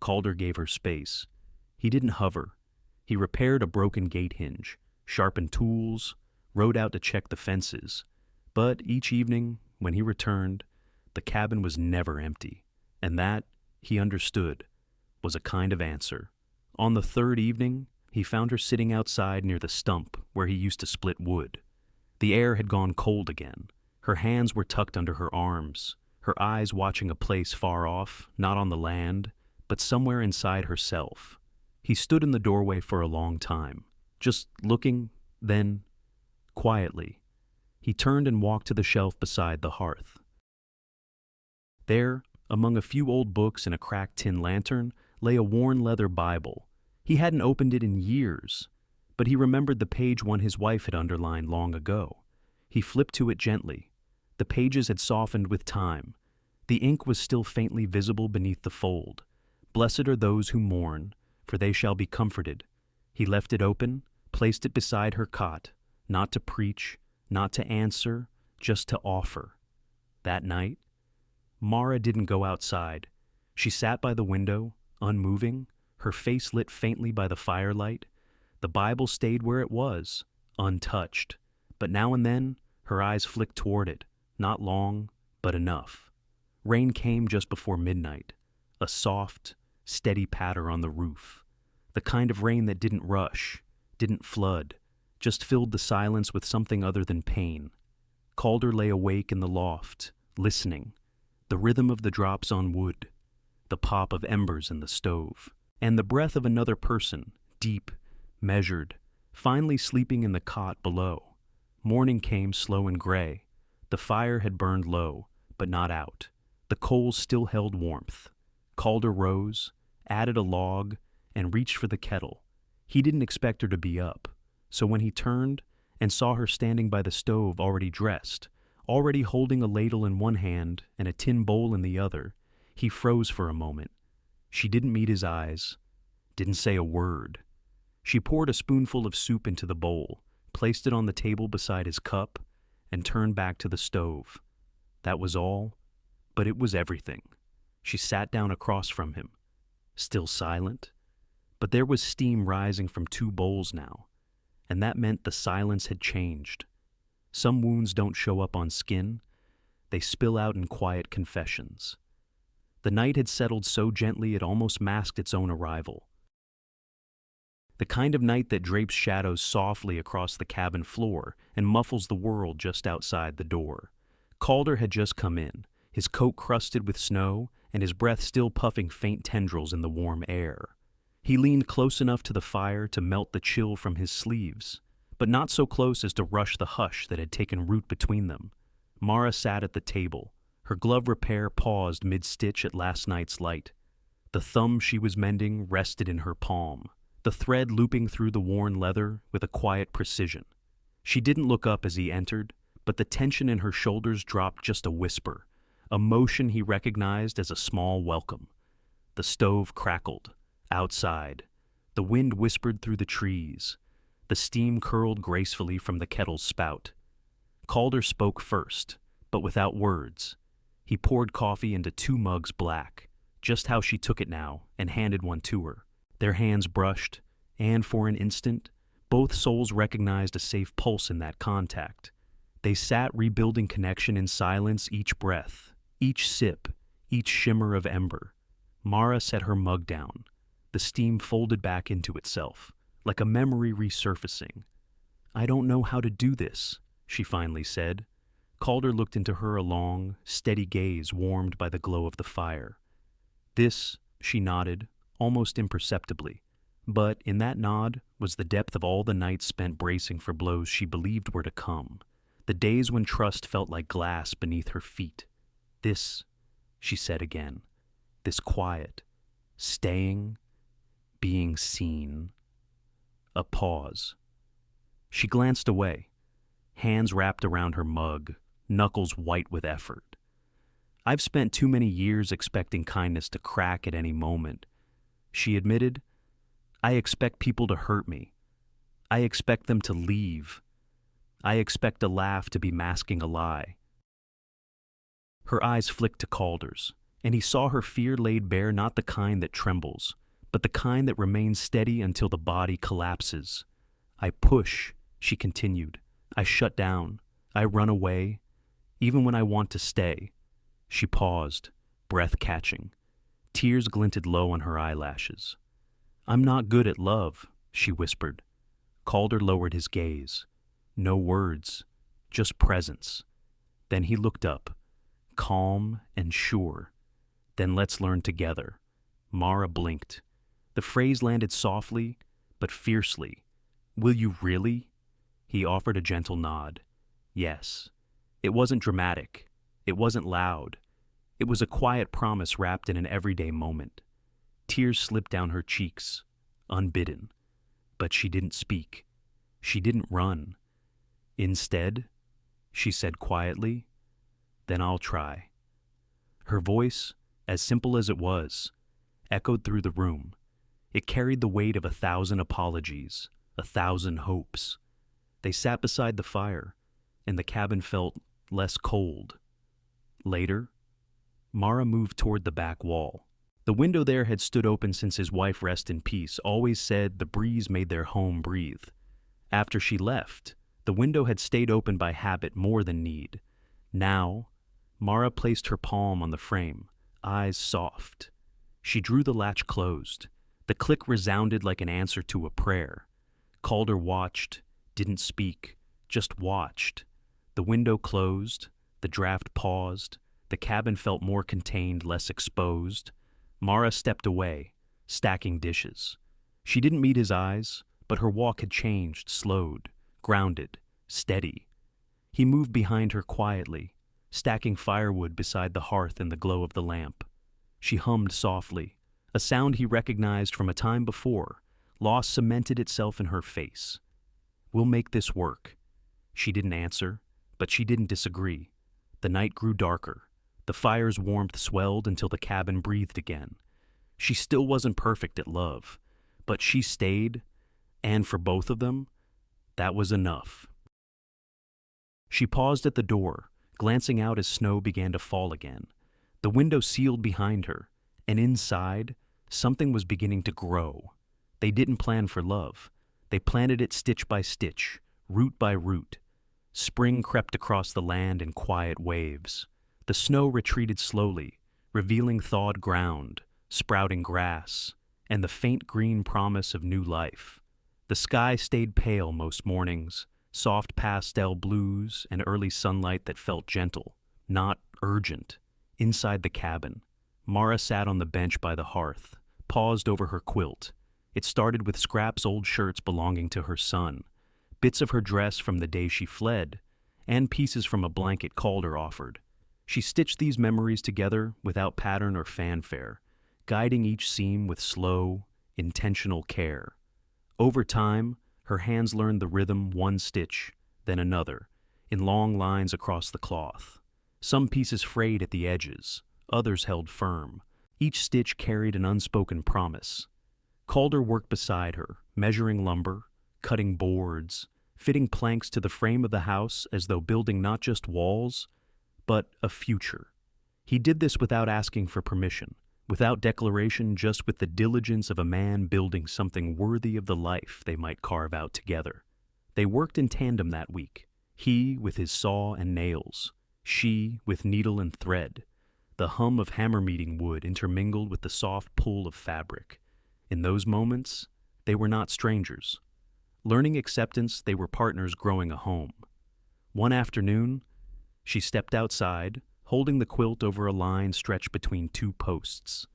Calder gave her space. He didn't hover. He repaired a broken gate hinge, sharpened tools, rode out to check the fences. But each evening, when he returned, the cabin was never empty, and that, he understood, was a kind of answer. On the 3rd evening, he found her sitting outside near the stump where he used to split wood. The air had gone cold again. Her hands were tucked under her arms, her eyes watching a place far off, not on the land, but somewhere inside herself. He stood in the doorway for a long time, just looking, then, quietly, he turned and walked to the shelf beside the hearth. There, among a few old books and a cracked tin lantern, lay a worn leather Bible. He hadn't opened it in years, but he remembered the page one his wife had underlined long ago. He flipped to it gently. The pages had softened with time. The ink was still faintly visible beneath the fold. Blessed are those who mourn, for they shall be comforted. He left it open, placed it beside her cot, not to preach, not to answer, just to offer. That night, Mara didn't go outside. She sat by the window, unmoving, her face lit faintly by the firelight. The Bible stayed where it was, untouched, but now and then her eyes flicked toward it, not long, but enough. Rain came just before midnight, a soft, steady patter on the roof, the kind of rain that didn't rush, didn't flood, just filled the silence with something other than pain. Calder lay awake in the loft, listening, the rhythm of the drops on wood, the pop of embers in the stove, and the breath of another person, deep, measured, finally sleeping in the cot below. Morning came slow and gray. The fire had burned low, but not out. The coals still held warmth. Calder rose, added a log, and reached for the kettle. He didn't expect her to be up, so when he turned and saw her standing by the stove already dressed, already holding a ladle in one hand and a tin bowl in the other, he froze for a moment. She didn't meet his eyes, didn't say a word. She poured a spoonful of soup into the bowl, placed it on the table beside his cup, and turned back to the stove. That was all, but it was everything. She sat down across from him, still silent, but there was steam rising from 2 bowls now, and that meant the silence had changed. Some wounds don't show up on skin, they spill out in quiet confessions. The night had settled so gently it almost masked its own arrival. The kind of night that drapes shadows softly across the cabin floor and muffles the world just outside the door. Calder had just come in, his coat crusted with snow and his breath still puffing faint tendrils in the warm air. He leaned close enough to the fire to melt the chill from his sleeves, but not so close as to rush the hush that had taken root between them. Mara sat at the table, Her glove repair paused mid-stitch at last night's light. The thumb she was mending rested in her palm, the thread looping through the worn leather with a quiet precision. She didn't look up as he entered, but the tension in her shoulders dropped just a whisper, a motion he recognized as a small welcome. The stove crackled. Outside, the wind whispered through the trees. The steam curled gracefully from the kettle's spout. Calder spoke first, but without words. He poured coffee into 2 mugs black, just how she took it now, and handed one to her. Their hands brushed, and for an instant, both souls recognized a safe pulse in that contact. They sat rebuilding connection in silence, each breath, each sip, each shimmer of ember. Mara set her mug down. The steam folded back into itself, like a memory resurfacing. "I don't know how to do this," she finally said. Calder looked into her, a long, steady gaze warmed by the glow of the fire. "This," she nodded, almost imperceptibly. But in that nod was the depth of all the nights spent bracing for blows she believed were to come, the days when trust felt like glass beneath her feet. "This," she said again, "this quiet, staying, being seen." A pause. She glanced away, hands wrapped around her mug, knuckles white with effort. "I've spent too many years expecting kindness to crack at any moment," she admitted. "I expect people to hurt me. I expect them to leave. I expect a laugh to be masking a lie." Her eyes flicked to Calder's, and he saw her fear laid bare, not the kind that trembles, but the kind that remains steady until the body collapses. "I push," she continued. "I shut down. I run away, even when I want to stay." She paused, breath catching. Tears glinted low on her eyelashes. "I'm not good at love," she whispered. Calder lowered his gaze. No words, just presence. Then he looked up, calm and sure. "Then let's learn together." Mara blinked. The phrase landed softly, but fiercely. "Will you really?" He offered a gentle nod. Yes. It wasn't dramatic. It wasn't loud. It was a quiet promise wrapped in an everyday moment. Tears slipped down her cheeks, unbidden. But she didn't speak. She didn't run. "Instead," she said quietly, "then I'll try." Her voice, as simple as it was, echoed through the room. It carried the weight of 1,000 apologies, 1,000 hopes. They sat beside the fire, and the cabin felt less cold. Later, Mara moved toward the back wall. The window there had stood open since his wife, rest in peace, always said the breeze made their home breathe. After she left, the window had stayed open by habit more than need. Now, Mara placed her palm on the frame, eyes soft. She drew the latch closed. The click resounded like an answer to a prayer. Calder watched, didn't speak, just watched. The window closed, the draft paused, the cabin felt more contained, less exposed. Mara stepped away, stacking dishes. She didn't meet his eyes, but her walk had changed, slowed, grounded, steady. He moved behind her quietly, stacking firewood beside the hearth in the glow of the lamp. She hummed softly, a sound he recognized from a time before. Loss cemented itself in her face. "We'll make this work." She didn't answer, but she didn't disagree. The night grew darker. The fire's warmth swelled until the cabin breathed again. She still wasn't perfect at love, but she stayed, and for both of them, that was enough. She paused at the door, glancing out as snow began to fall again. The window sealed behind her, and inside, something was beginning to grow. They didn't plan for love. They planted it stitch by stitch, root by root. Spring crept across the land in quiet waves. The snow retreated slowly, revealing thawed ground, sprouting grass, and the faint green promise of new life. The sky stayed pale most mornings, soft pastel blues and early sunlight that felt gentle, not urgent. Inside the cabin, Mara sat on the bench by the hearth, paused over her quilt. It started with scraps old shirts belonging to her son, bits of her dress from the day she fled, and pieces from a blanket Calder offered. She stitched these memories together without pattern or fanfare, guiding each seam with slow, intentional care. Over time, her hands learned the rhythm one stitch, then another, in long lines across the cloth. Some pieces frayed at the edges, others held firm. Each stitch carried an unspoken promise. Calder worked beside her, measuring lumber, cutting boards, fitting planks to the frame of the house as though building not just walls, but a future. He did this without asking for permission, without declaration, just with the diligence of a man building something worthy of the life they might carve out together. They worked in tandem that week, he with his saw and nails, she with needle and thread. The hum of hammer-meeting wood intermingled with the soft pull of fabric. In those moments, they were not strangers. Learning acceptance, they were partners growing a home. One afternoon, she stepped outside, holding the quilt over a line stretched between two posts.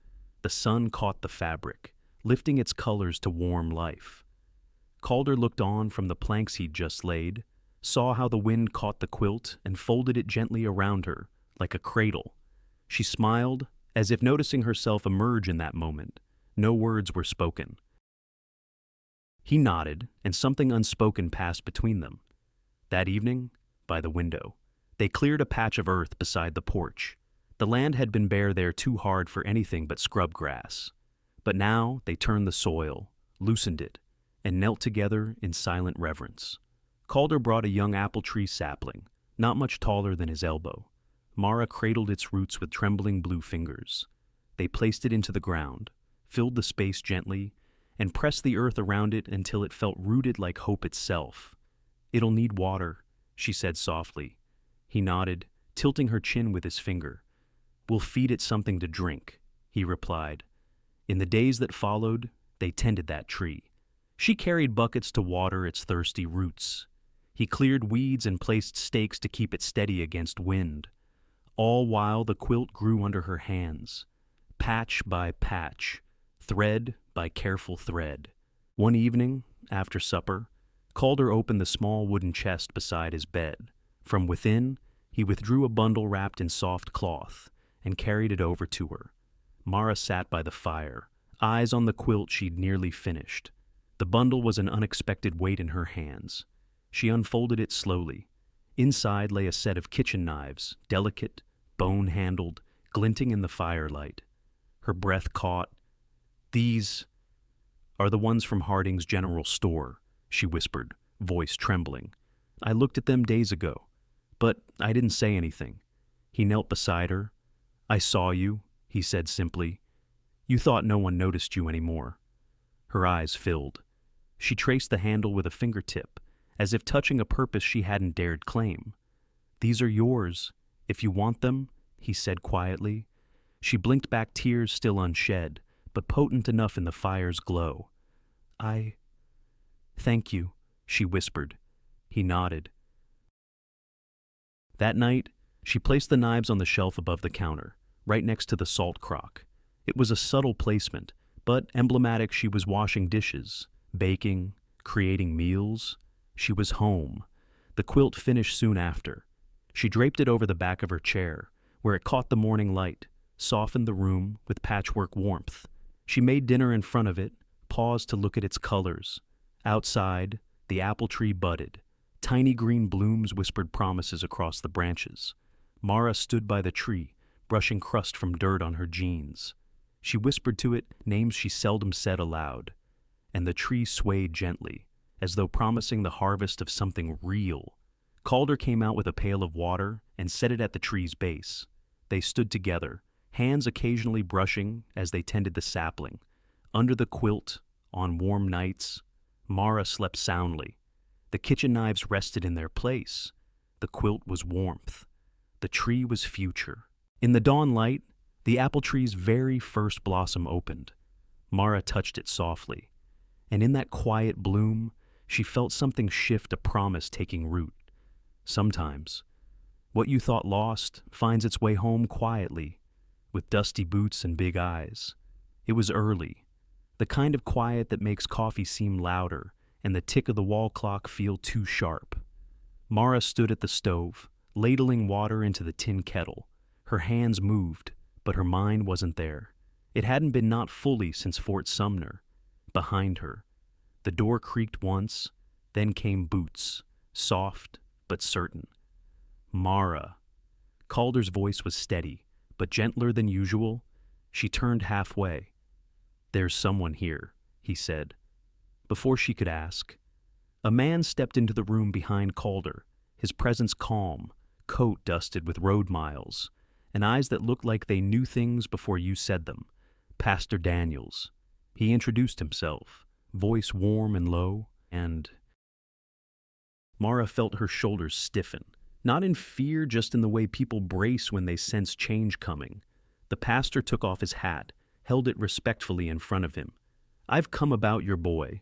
The sun caught the fabric, lifting its colors to warm life. Calder looked on from the planks he'd just laid, saw how the wind caught the quilt and folded it gently around her, like a cradle. She smiled, as if noticing herself emerge in that moment. No words were spoken. He nodded, and something unspoken passed between them. That evening, by the window, they cleared a patch of earth beside the porch. The land had been bare there too hard for anything but scrub grass. But now they turned the soil, loosened it, and knelt together in silent reverence. Calder brought a young apple tree sapling, not much taller than his elbow. Mara cradled its roots with trembling blue fingers. They placed it into the ground, filled the space gently, and pressed the earth around it until it felt rooted like hope itself. "It'll need water," she said softly. He nodded, tilting her chin with his finger. "We'll feed it something to drink," he replied. In the days that followed, they tended that tree. She carried buckets to water its thirsty roots. He cleared weeds and placed stakes to keep it steady against wind. All while the quilt grew under her hands, patch by patch, thread by careful thread. One evening, after supper, Calder opened the small wooden chest beside his bed. From within, he withdrew a bundle wrapped in soft cloth and carried it over to her. Mara sat by the fire, eyes on the quilt she'd nearly finished. The bundle was an unexpected weight in her hands. She unfolded it slowly. Inside lay a set of kitchen knives, delicate, bone-handled, glinting in the firelight. Her breath caught. "These are the ones from Harding's General Store," she whispered, voice trembling. "I looked at them days ago, but I didn't say anything." He knelt beside her. "I saw you," he said simply. "You thought no one noticed you anymore." Her eyes filled. She traced the handle with a fingertip, as if touching a purpose she hadn't dared claim. "These are yours, if you want them," he said quietly. She blinked back tears still unshed, but potent enough in the fire's glow. Thank you," she whispered. He nodded. That night, she placed the knives on the shelf above the counter, right next to the salt crock. It was a subtle placement, but emblematic. She was washing dishes, baking, creating meals. She was home. The quilt finished soon after. She draped it over the back of her chair, where it caught the morning light, softened the room with patchwork warmth. She made dinner in front of it, paused to look at its colors. Outside, the apple tree budded. Tiny green blooms whispered promises across the branches. Mara stood by the tree, brushing crust from dirt on her jeans. She whispered to it names she seldom said aloud, and the tree swayed gently, as though promising the harvest of something real. Calder came out with a pail of water and set it at the tree's base. They stood together, hands occasionally brushing as they tended the sapling. Under the quilt, on warm nights, Mara slept soundly. The kitchen knives rested in their place. The quilt was warmth. The tree was future. In the dawn light, the apple tree's very first blossom opened. Mara touched it softly, and in that quiet bloom, she felt something shift, a promise taking root. Sometimes, what you thought lost finds its way home quietly, with dusty boots and big eyes. It was early, the kind of quiet that makes coffee seem louder and the tick of the wall clock feel too sharp. Mara stood at the stove, ladling water into the tin kettle. Her hands moved, but her mind wasn't there. It hadn't been not fully since Fort Sumner. Behind her, the door creaked once, then came boots, soft but certain. Mara. Calder's voice was steady, but gentler than usual. She turned halfway. "There's someone here," he said. Before she could ask, a man stepped into the room behind Calder, his presence calm, coat dusted with road miles, and eyes that looked like they knew things before you said them. Pastor Daniels. He introduced himself, voice warm and low, and Mara felt her shoulders stiffen, not in fear, just in the way people brace when they sense change coming. The pastor took off his hat, held it respectfully in front of him. "I've come about your boy."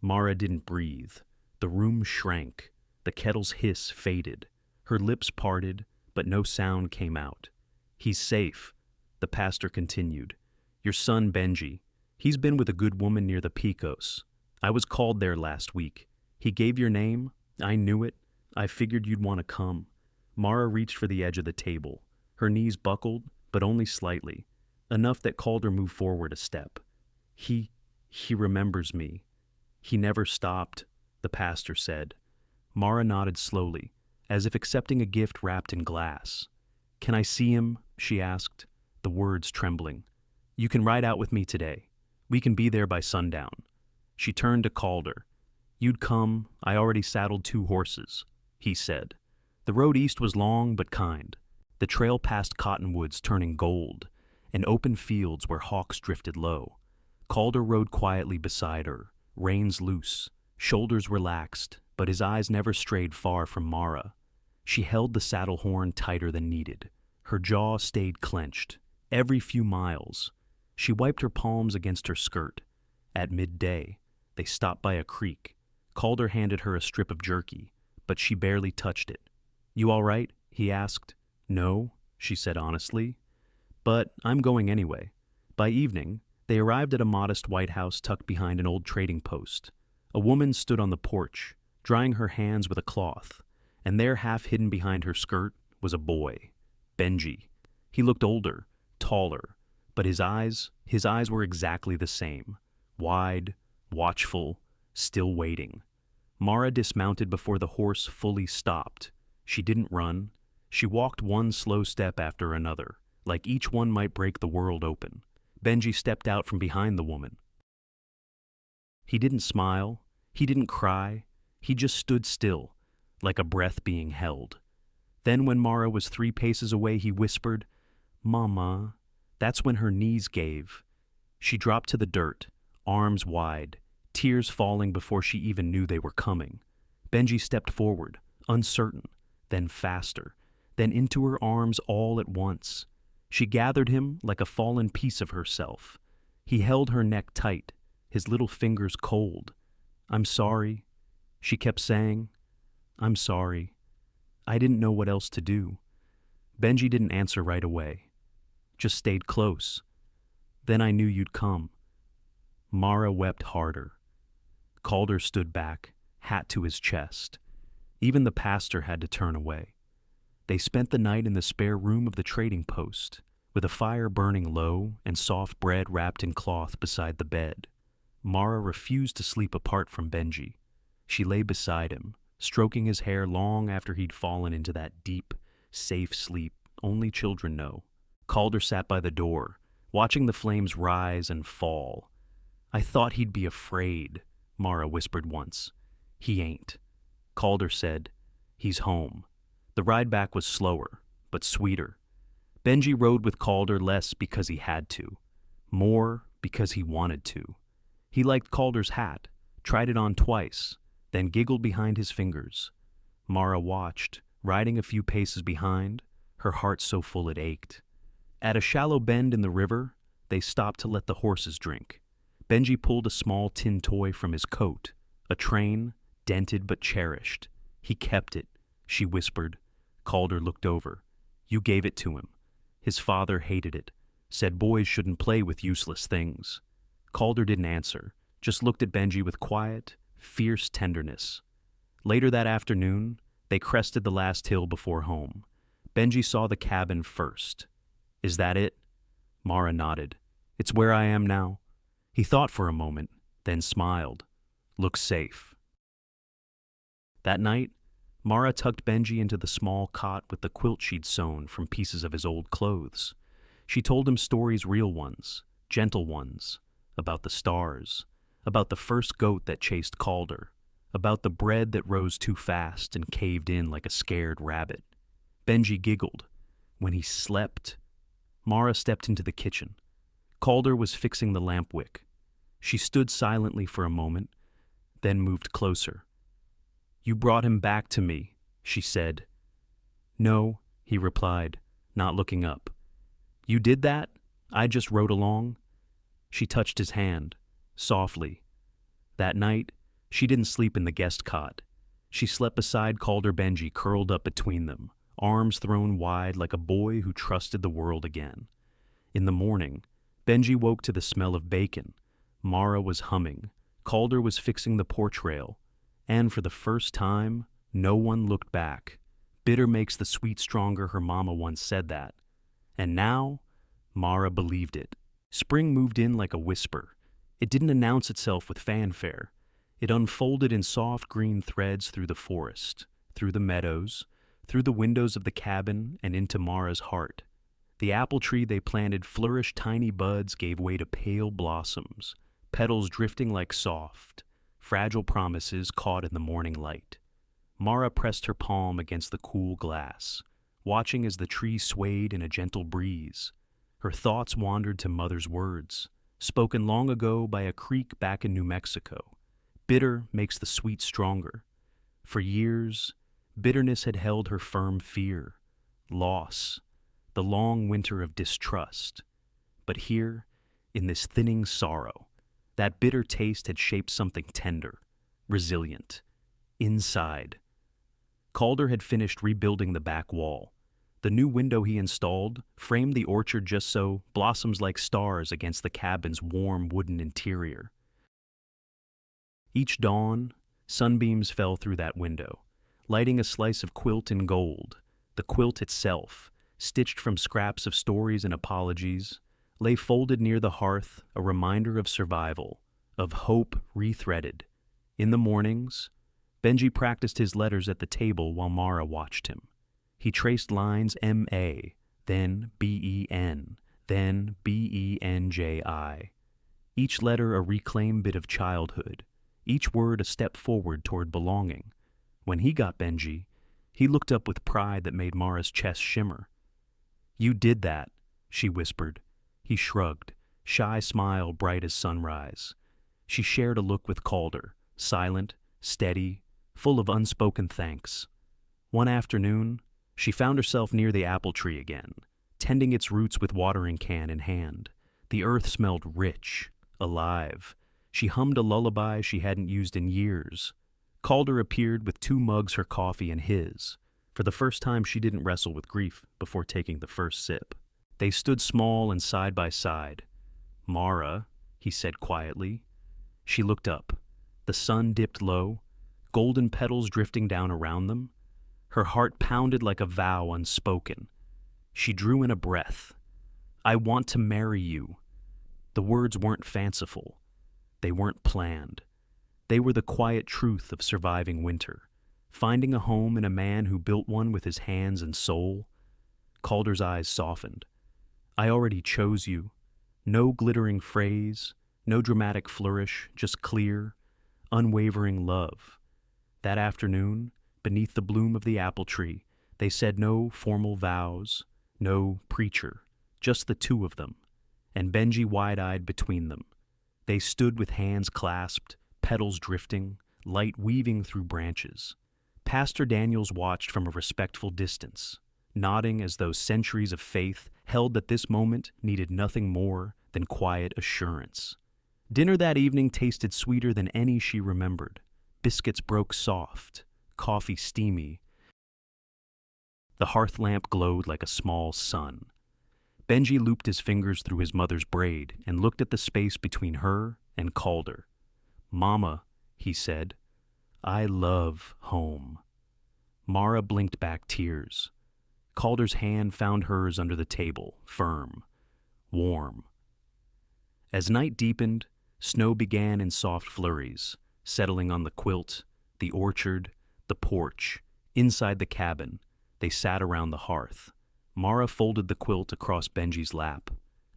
Mara didn't breathe. The room shrank. The kettle's hiss faded. Her lips parted, but no sound came out. "He's safe," the pastor continued. "Your son Benji. He's been with a good woman near the Pecos. I was called there last week. He gave your name. I knew it. I figured you'd want to come." Mara reached for the edge of the table. Her knees buckled, but only slightly, enough that Calder moved forward a step. He remembers me. He never stopped," the pastor said. Mara nodded slowly, as if accepting a gift wrapped in glass. "Can I see him?" she asked, the words trembling. "You can ride out with me today. We can be there by sundown." She turned to Calder. "You'd come. I already saddled 2 horses," he said. The road east was long but kind. The trail past cottonwoods turning gold, and open fields where hawks drifted low. Calder rode quietly beside her, reins loose, shoulders relaxed, but his eyes never strayed far from Mara. She held the saddle horn tighter than needed. Her jaw stayed clenched. Every few miles, she wiped her palms against her skirt. At midday, they stopped by a creek. Calder handed her a strip of jerky, but she barely touched it. "You all right?" he asked. "No," she said honestly. "But I'm going anyway." By evening, they arrived at a modest white house tucked behind an old trading post. A woman stood on the porch, drying her hands with a cloth, and there, half hidden behind her skirt, was a boy, Benji. He looked older, taller, but his eyes were exactly the same, wide, watchful, still waiting. Mara dismounted before the horse fully stopped. She didn't run. She walked one slow step after another, like each one might break the world open. Benji stepped out from behind the woman. He didn't smile. He didn't cry. He just stood still, like a breath being held. Then when Mara was 3 paces away, he whispered, "Mama." That's when her knees gave. She dropped to the dirt, arms wide, tears falling before she even knew they were coming. Benji stepped forward, uncertain, then faster, then into her arms all at once. She gathered him like a fallen piece of herself. He held her neck tight, his little fingers cold. "I'm sorry," she kept saying. "I'm sorry. I didn't know what else to do." Benji didn't answer right away, just stayed close. "Then I knew you'd come." Mara wept harder. Calder stood back, hat to his chest. Even the pastor had to turn away. They spent the night in the spare room of the trading post, with a fire burning low and soft bread wrapped in cloth beside the bed. Mara refused to sleep apart from Benji. She lay beside him, stroking his hair long after he'd fallen into that deep, safe sleep only children know. Calder sat by the door, watching the flames rise and fall. "I thought he'd be afraid," Mara whispered once. "He ain't." Calder said, "He's home." The ride back was slower, but sweeter. Benji rode with Calder less because he had to, more because he wanted to. He liked Calder's hat, tried it on twice, then giggled behind his fingers. Mara watched, riding a few paces behind, her heart so full it ached. At a shallow bend in the river, they stopped to let the horses drink. Benji pulled a small tin toy from his coat, a train, dented but cherished. "He kept it," she whispered. Calder looked over. "You gave it to him. His father hated it, said boys shouldn't play with useless things." Calder didn't answer, just looked at Benji with quiet, fierce tenderness. Later that afternoon, they crested the last hill before home. Benji saw the cabin first. Is that it? Mara nodded. It's where I am now. He thought for a moment, then smiled. Looks safe. That night, Mara tucked Benji into the small cot with the quilt she'd sewn from pieces of his old clothes. She told him stories, real ones, gentle ones, about the stars, about the first goat that chased Calder, about the bread that rose too fast and caved in like a scared rabbit. Benji giggled. When he slept. Mara stepped into the kitchen. Calder was fixing the lamp wick. She stood silently for a moment, then moved closer. You brought him back to me, she said. No, he replied, not looking up. You did that? I just rode along. She touched his hand, softly. That night, she didn't sleep in the guest cot. She slept beside Calder Benji, curled up between them, arms thrown wide like a boy who trusted the world again. In the morning, Benji woke to the smell of bacon. Mara was humming. Calder was fixing the porch rail. And for the first time, no one looked back. Bitter makes the sweet stronger, her mama once said that. And now, Mara believed it. Spring moved in like a whisper. It didn't announce itself with fanfare. It unfolded in soft green threads through the forest, through the meadows, through the windows of the cabin, and into Mara's heart. The apple tree they planted flourished, tiny buds gave way to pale blossoms, petals drifting like soft, fragile promises caught in the morning light. Mara pressed her palm against the cool glass, watching as the tree swayed in a gentle breeze. Her thoughts wandered to Mother's words, spoken long ago by a creek back in New Mexico. Bitter makes the sweet stronger. For years, bitterness had held her firm fear, loss, the long winter of distrust. But here, in this thinning sorrow, that bitter taste had shaped something tender, resilient, inside. Calder had finished rebuilding the back wall. The new window he installed framed the orchard just so, blossoms like stars against the cabin's warm wooden interior. Each dawn, sunbeams fell through that window, lighting a slice of quilt in gold. The quilt itself, stitched from scraps of stories and apologies, lay folded near the hearth, a reminder of survival, of hope rethreaded. In the mornings, Benji practiced his letters at the table while Mara watched him. He traced lines M-A, then B-E-N, then B-E-N-J-I. Each letter a reclaimed bit of childhood, each word a step forward toward belonging. When he got Benji, he looked up with pride that made Mara's chest shimmer. You did that, she whispered. He shrugged, shy smile bright as sunrise. She shared a look with Calder, silent, steady, full of unspoken thanks. One afternoon, she found herself near the apple tree again, tending its roots with watering can in hand. The earth smelled rich, alive. She hummed a lullaby she hadn't used in years. Calder appeared with 2 mugs, her coffee and his. For the first time, she didn't wrestle with grief before taking the first sip. They stood small and side by side. Mara, he said quietly. She looked up. The sun dipped low, golden petals drifting down around them. Her heart pounded like a vow unspoken. She drew in a breath. I want to marry you. The words weren't fanciful. They weren't planned. They were the quiet truth of surviving winter, finding a home in a man who built one with his hands and soul. Calder's eyes softened. I already chose you. No glittering phrase, no dramatic flourish, just clear, unwavering love. That afternoon, beneath the bloom of the apple tree, they said no formal vows, no preacher, just the 2 of them, and Benji wide-eyed between them. They stood with hands clasped, petals drifting, light weaving through branches. Pastor Daniels watched from a respectful distance, nodding as though centuries of faith held that this moment needed nothing more than quiet assurance. Dinner that evening tasted sweeter than any she remembered. Biscuits broke soft, coffee steamy. The hearth lamp glowed like a small sun. Benji looped his fingers through his mother's braid and looked at the space between her and Calder. Mama, he said, I love home. Mara blinked back tears. Calder's hand found hers under the table, firm, warm. As night deepened, snow began in soft flurries, settling on the quilt, the orchard, the porch. Inside the cabin, they sat around the hearth. Mara folded the quilt across Benji's lap.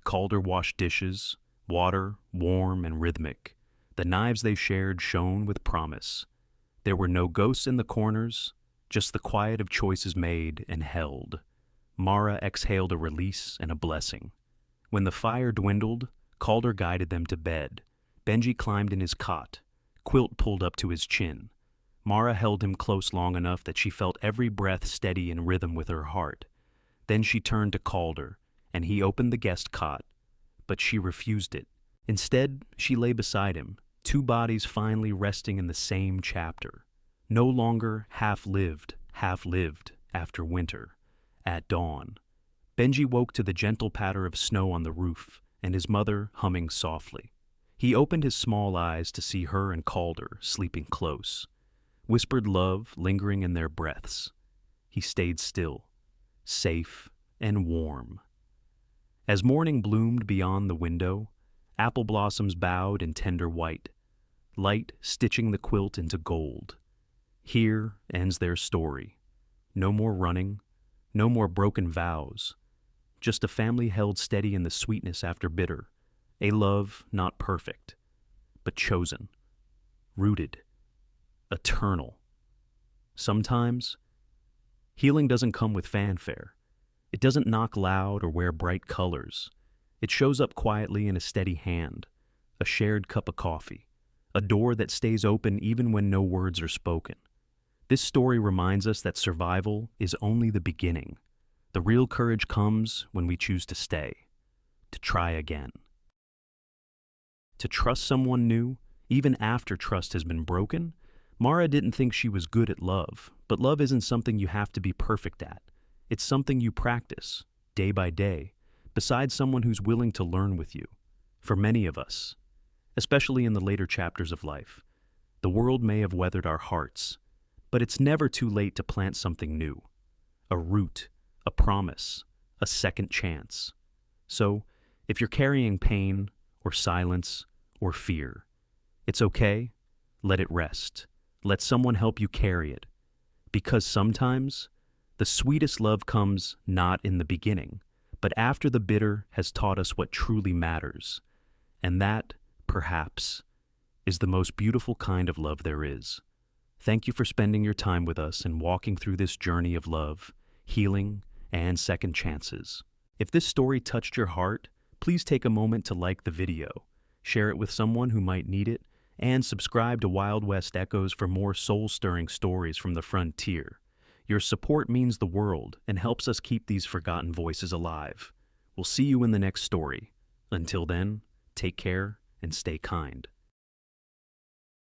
Calder washed dishes, water, warm and rhythmic. The knives they shared shone with promise. There were no ghosts in the corners, just the quiet of choices made and held. Mara exhaled a release and a blessing. When the fire dwindled, Calder guided them to bed. Benji climbed in his cot, quilt pulled up to his chin. Mara held him close long enough that she felt every breath steady in rhythm with her heart. Then she turned to Calder, and he opened the guest cot, but she refused it. Instead, she lay beside him, two bodies finally resting in the same chapter. No longer half-lived after winter. At dawn, Benji woke to the gentle patter of snow on the roof and his mother humming softly. He opened his small eyes to see her and Calder sleeping close. Whispered love lingering in their breaths. He stayed still, safe and warm. As morning bloomed beyond the window, apple blossoms bowed in tender white, light stitching the quilt into gold. Here ends their story. No more running, no more broken vows. Just a family held steady in the sweetness after bitter, a love not perfect, but chosen, rooted, eternal. Sometimes, healing doesn't come with fanfare. It doesn't knock loud or wear bright colors. It shows up quietly in a steady hand, a shared cup of coffee, a door that stays open even when no words are spoken. This story reminds us that survival is only the beginning. The real courage comes when we choose to stay, to try again. To trust someone new, even after trust has been broken. Mara didn't think she was good at love, but love isn't something you have to be perfect at. It's something you practice, day by day, beside someone who's willing to learn with you. For many of us, especially in the later chapters of life, the world may have weathered our hearts, but it's never too late to plant something new. A root, a promise, a second chance. So, if you're carrying pain, or silence, or fear, it's okay, let it rest. Let someone help you carry it. Because sometimes, the sweetest love comes not in the beginning, but after the bitter has taught us what truly matters. And that, perhaps, is the most beautiful kind of love there is. Thank you for spending your time with us and walking through this journey of love, healing, and second chances. If this story touched your heart, please take a moment to like the video, share it with someone who might need it, and subscribe to Wild West Echoes for more soul-stirring stories from the frontier. Your support means the world and helps us keep these forgotten voices alive. We'll see you in the next story. Until then, take care and stay kind.